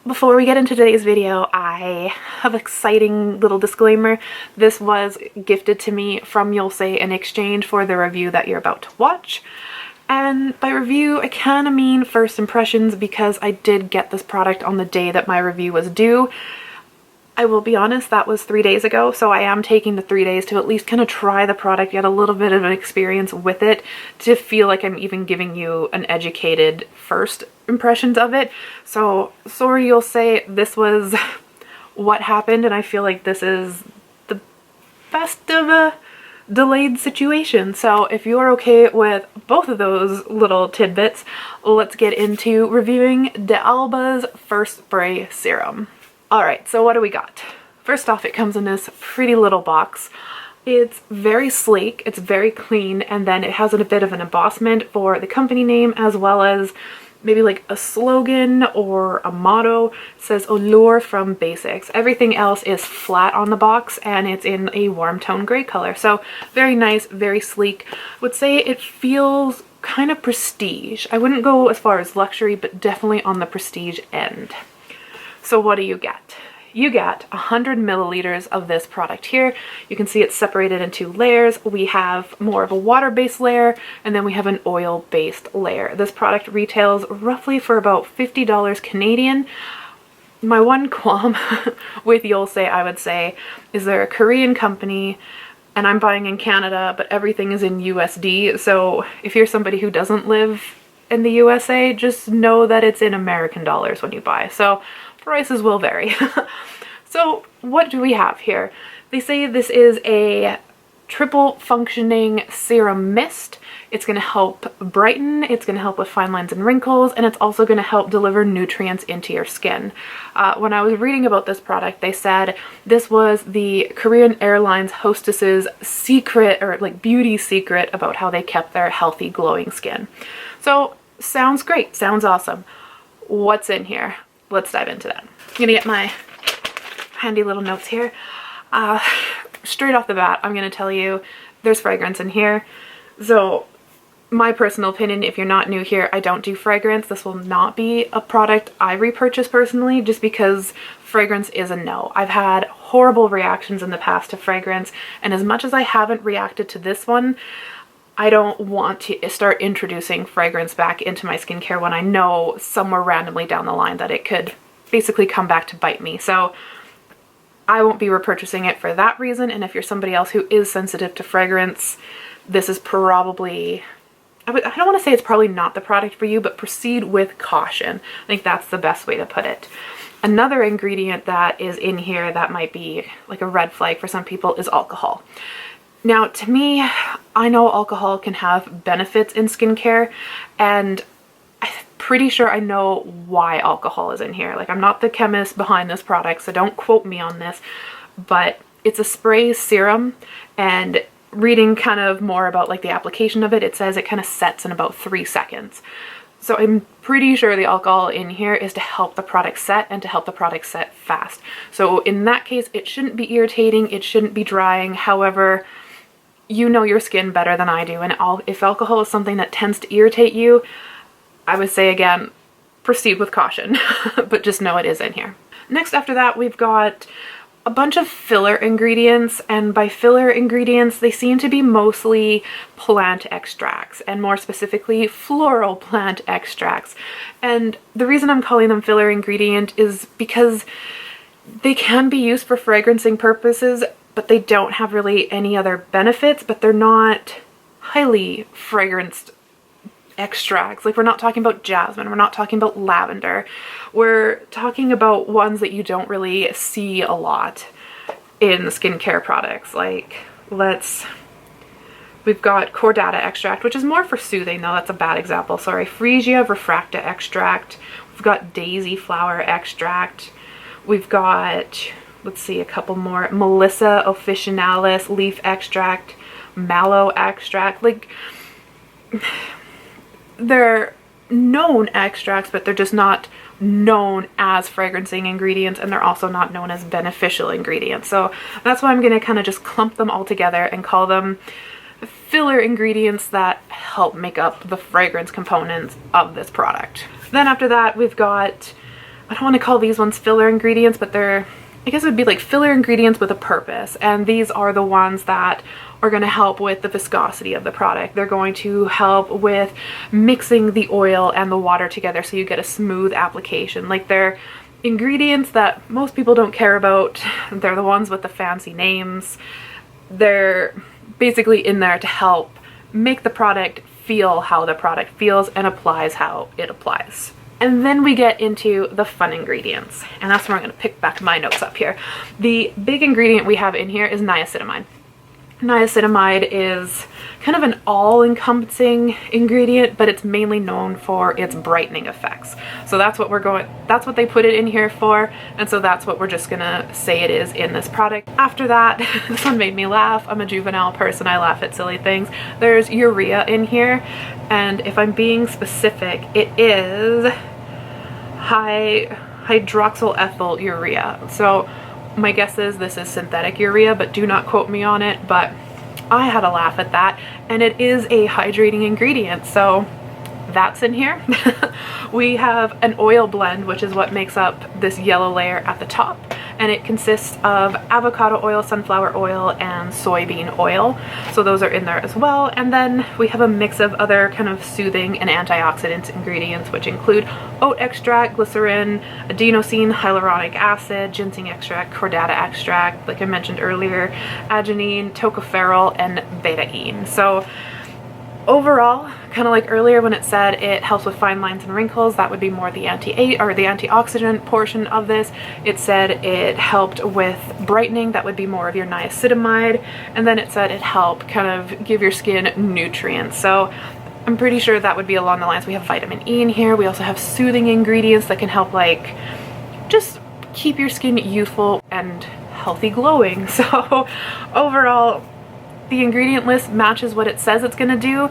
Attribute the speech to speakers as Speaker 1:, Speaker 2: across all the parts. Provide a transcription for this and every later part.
Speaker 1: Before we get into today's video, I have an exciting little disclaimer. This was gifted to me from Yulse in exchange for the review that you're about to watch. And by review, I kind of mean first impressions because I did get this product on the day that my review was due. I will be honest, that was 3 days ago, so I am taking the 3 days to at least kind of try the product, get a little bit of an experience with it, to feel like I'm even giving you an educated first impressions of it. So sorry, you'll say this was what happened, and I feel like this is the best of a delayed situation. So if you're okay with both of those little tidbits, let's get into reviewing Alba's First Spray Serum. Alright, so what do we got? First off, it comes in this pretty little box. It's very sleek, it's very clean, and then it has a bit of an embossment for the company name as well as maybe like a slogan or a motto. It says Allure from Basics. Everything else is flat on the box and it's in a warm tone gray color. So very nice, very sleek. I would say it feels kind of prestige. I wouldn't go as far as luxury, but definitely on the prestige end. So what do you get? You get 100 milliliters of this product here. You can see it's separated in two layers. We have more of a water-based layer, and then we have an oil-based layer. This product retails roughly for about $50 Canadian. My one qualm with Yulse, I would say, is they're a Korean company, and I'm buying in Canada, but everything is in USD. So if you're somebody who doesn't live in the USA, just know that it's in American dollars when you buy. So prices will vary. So what do we have here? They say this is a triple functioning serum mist. It's going to help brighten, it's going to help with fine lines and wrinkles, and it's also going to help deliver nutrients into your skin. When I was reading about this product, they said this was the Korean Airlines hostesses' secret, or like beauty secret, about how they kept their healthy glowing skin. So sounds great, sounds awesome. What's in here? Let's dive into that. I'm gonna get my handy little notes here. Straight off the bat, I'm gonna tell you there's fragrance in here. So my personal opinion, if you're not new here, I don't do fragrance. This will not be a product I repurchase personally, just because fragrance is a no. I've had horrible reactions in the past to fragrance, and as much as I haven't reacted to this one, I don't want to start introducing fragrance back into my skincare when I know somewhere randomly down the line that it could basically come back to bite me. So I won't be repurchasing it for that reason. And if you're somebody else who is sensitive to fragrance, this is probably, I don't want to say it's probably not the product for you, but proceed with caution. I think that's the best way to put it. Another ingredient that is in here that might be like a red flag for some people is alcohol. Now, to me, I know alcohol can have benefits in skincare, and I'm pretty sure I know why alcohol is in here. Like, I'm not the chemist behind this product, so don't quote me on this, but it's a spray serum, and reading kind of more about like the application of it, it says it kind of sets in about 3 seconds. So I'm pretty sure the alcohol in here is to help the product set and to help the product set fast. So in that case, it shouldn't be irritating, it shouldn't be drying. However, you know your skin better than I do, and if alcohol is something that tends to irritate you, I would say again, proceed with caution, but just know it is in here. Next after that, we've got a bunch of filler ingredients, and by filler ingredients, they seem to be mostly plant extracts, and more specifically, floral plant extracts. And the reason I'm calling them filler ingredient is because they can be used for fragrancing purposes, but they don't have really any other benefits, but they're not highly fragranced extracts. Like, we're not talking about jasmine, we're not talking about lavender. We're talking about ones that you don't really see a lot in skincare products. Like, we've got Chordata extract, which is more for soothing though, that's a bad example, sorry. Freesia refracta extract. We've got daisy flower extract. We've got, let's see, a couple more. Melissa officinalis leaf extract, mallow extract. Like, they're known extracts, but they're just not known as fragrancing ingredients, and they're also not known as beneficial ingredients. So that's why I'm going to kind of just clump them all together and call them filler ingredients that help make up the fragrance components of this product. Then after that, we've got I don't want to call these ones filler ingredients, but they're, I guess it would be like filler ingredients with a purpose. And these are the ones that are going to help with the viscosity of the product. They're going to help with mixing the oil and the water together so you get a smooth application. Like, they're ingredients that most people don't care about. They're the ones with the fancy names. They're basically in there to help make the product feel how the product feels and applies how it applies. And then we get into the fun ingredients, and that's where I'm going to pick back my notes up here. The big ingredient we have in here is niacinamide. Niacinamide is kind of an all-encompassing ingredient, but it's mainly known for its brightening effects. So that's what they put it in here for, and so that's what we're just gonna say it is in this product. After that, this one made me laugh. I'm a juvenile person, I laugh at silly things. There's urea in here, and if I'm being specific, it is hydroxyethyl urea. So my guess is this is synthetic urea, but do not quote me on it, but I had a laugh at that, and it is a hydrating ingredient, so that's in here. We have an oil blend, which is what makes up this yellow layer at the top, and it consists of avocado oil, sunflower oil, and soybean oil. So those are in there as well. And then we have a mix of other kind of soothing and antioxidant ingredients, which include oat extract, glycerin, adenosine, hyaluronic acid, ginseng extract, chordata extract, like I mentioned earlier, adenine, tocopherol, and betaine. So overall, kind of like earlier when it said it helps with fine lines and wrinkles, that would be more the antioxidant portion of this. It said it helped with brightening, that would be more of your niacinamide, and then it said it helped kind of give your skin nutrients. So I'm pretty sure that would be along the lines. We have vitamin E in here. We also have soothing ingredients that can help like just keep your skin youthful and healthy glowing. So overall, the ingredient list matches what it says it's gonna do.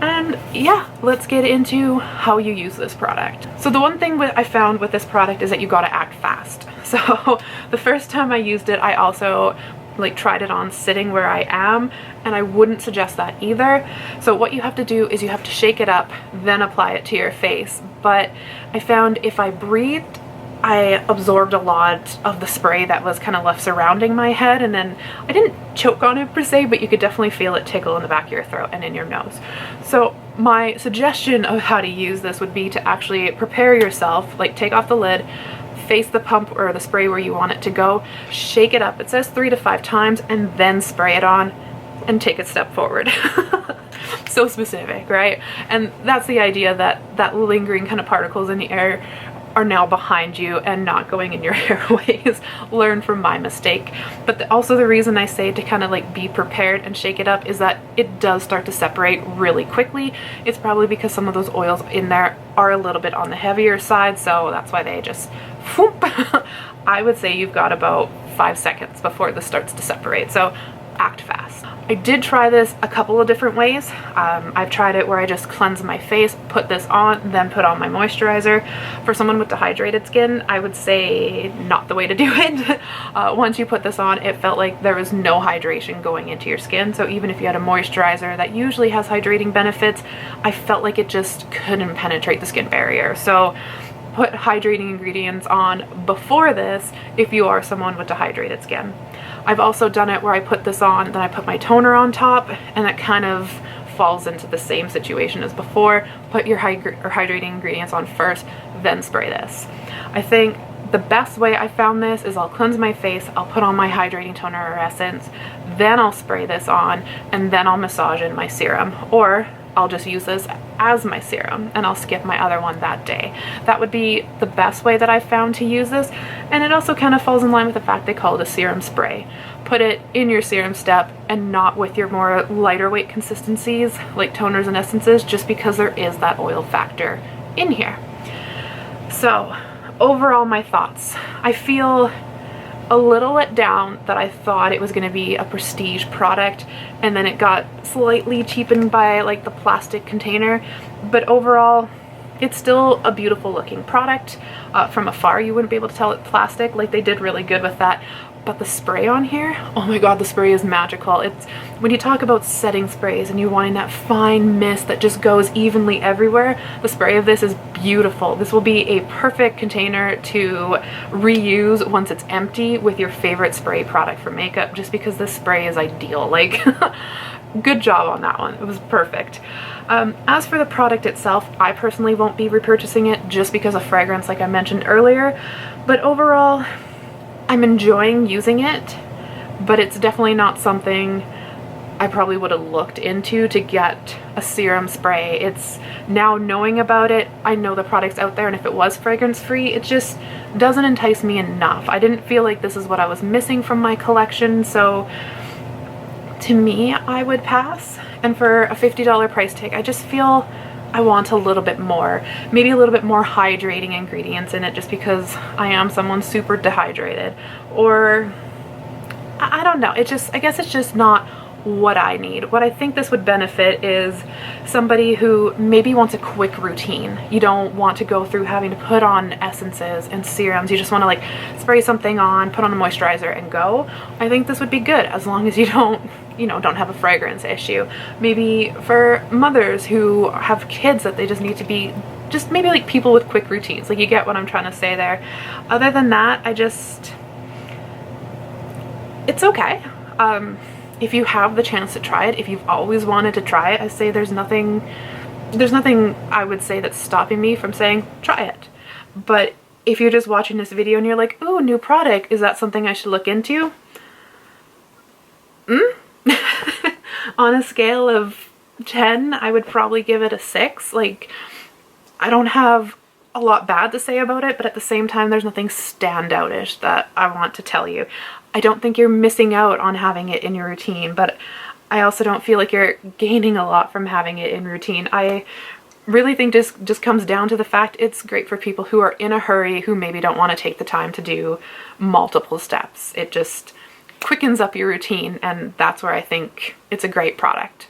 Speaker 1: And yeah, let's get into how you use this product. So the one thing I found with this product is that you gotta act fast. So the first time I used it, I also like tried it on sitting where I am, and I wouldn't suggest that either. So what you have to do is you have to shake it up, then apply it to your face. But I found if I breathed, I absorbed a lot of the spray that was kind of left surrounding my head, and then I didn't choke on it per se, but you could definitely feel it tickle in the back of your throat and in your nose. So my suggestion of how to use this would be to actually prepare yourself, like take off the lid, face the pump or the spray where you want it to go, shake it up, it says 3 to 5 times, and then spray it on and take a step forward. So specific, right? And that's the idea, that lingering kind of particles in the air are now behind you and not going in your airways. Learn from my mistake. But also the reason I say to kind of like be prepared and shake it up is that it does start to separate really quickly. It's probably because some of those oils in there are a little bit on the heavier side, so that's why they just whoop. I would say you've got about 5 seconds before this starts to separate, so act fast. I did try this a couple of different ways. I've tried it where I just cleanse my face, put this on, then put on my moisturizer. For someone with dehydrated skin, I would say not the way to do it. Once you put this on, it felt like there was no hydration going into your skin. So even if you had a moisturizer that usually has hydrating benefits, I felt like it just couldn't penetrate the skin barrier. So put hydrating ingredients on before this if you are someone with dehydrated skin. I've also done it where I put this on, then I put my toner on top, and that kind of falls into the same situation as before. Put your hydrating ingredients on first, then spray this. I think the best way I found this is I'll cleanse my face, I'll put on my hydrating toner or essence, then I'll spray this on, and then I'll massage in my serum. Or I'll just use this as my serum and I'll skip my other one that day. That would be the best way that I've found to use this, and it also kind of falls in line with the fact they call it a serum spray. Put it in your serum step and not with your more lighter weight consistencies like toners and essences, just because there is that oil factor in here. So overall, my thoughts. I feel a little let down that I thought it was going to be a prestige product, and then it got slightly cheapened by like the plastic container, but overall it's still a beautiful looking product. From afar you wouldn't be able to tell it's plastic, like they did really good with that, but the spray on here, oh my god, the spray is magical. It's when you talk about setting sprays and you're wanting that fine mist that just goes evenly everywhere, the spray of this is beautiful. This will be a perfect container to reuse once it's empty with your favorite spray product for makeup, just because this spray is ideal. Like, good job on that one. It was perfect. As for the product itself, I personally won't be repurchasing it just because of fragrance, like I mentioned earlier, but overall, I'm enjoying using it, but it's definitely not something I probably would have looked into to get a serum spray. It's now knowing about it, I know the product's out there, and if it was fragrance free, it just doesn't entice me enough. I didn't feel like this is what I was missing from my collection, so to me, I would pass. And for a $50 price tag, I just feel I want a little bit more, maybe a little bit more hydrating ingredients in it, just because I am someone super dehydrated, or I don't know. It just, I guess it's just not what I need. What I think this would benefit is somebody who maybe wants a quick routine. You don't want to go through having to put on essences and serums. You just want to like spray something on, put on a moisturizer and go. I think this would be good as long as you don't, you know, don't have a fragrance issue. It's for mothers who have kids that they just need to be, just maybe like people with quick routines. Like, you get what I'm trying to say there. Other than that, it's okay. If you have the chance to try it, if you've always wanted to try it, I say there's nothing I would say that's stopping me from saying try it. But if you're just watching this video and you're like, ooh, new product, is that something I should look into? On a scale of 10, I would probably give it a 6. Like, I don't have a lot bad to say about it, but at the same time, there's nothing standoutish that I want to tell you. I don't think you're missing out on having it in your routine, but I also don't feel like you're gaining a lot from having it in routine. I really think this just comes down to the fact it's great for people who are in a hurry, who maybe don't want to take the time to do multiple steps. It just quickens up your routine, and that's where I think it's a great product.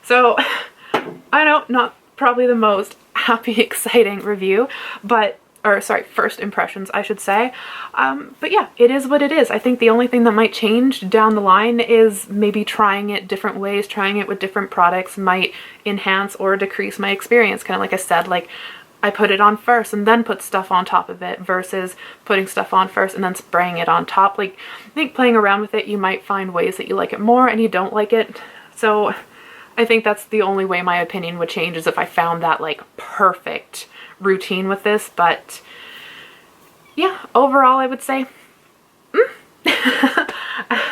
Speaker 1: So, I know, not probably the most happy, exciting review, first impressions, I should say. But yeah, it is what it is. I think the only thing that might change down the line is maybe trying it different ways, trying it with different products might enhance or decrease my experience. Kind of like I said, like, I put it on first and then put stuff on top of it versus putting stuff on first and then spraying it on top. Like, I think playing around with it, you might find ways that you like it more and you don't like it. So I think that's the only way my opinion would change, is if I found that like perfect routine with this. But yeah, overall I would say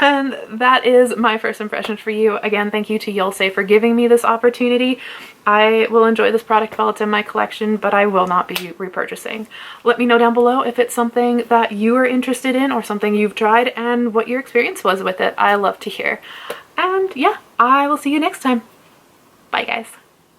Speaker 1: and that is my first impression for you. Again, thank you to Yulse for giving me this opportunity. I will enjoy this product while it's in my collection, but I will not be repurchasing. Let me know down below if it's something that you are interested in or something you've tried and what your experience was with it. I love to hear. And yeah, I will see you next time. Bye guys.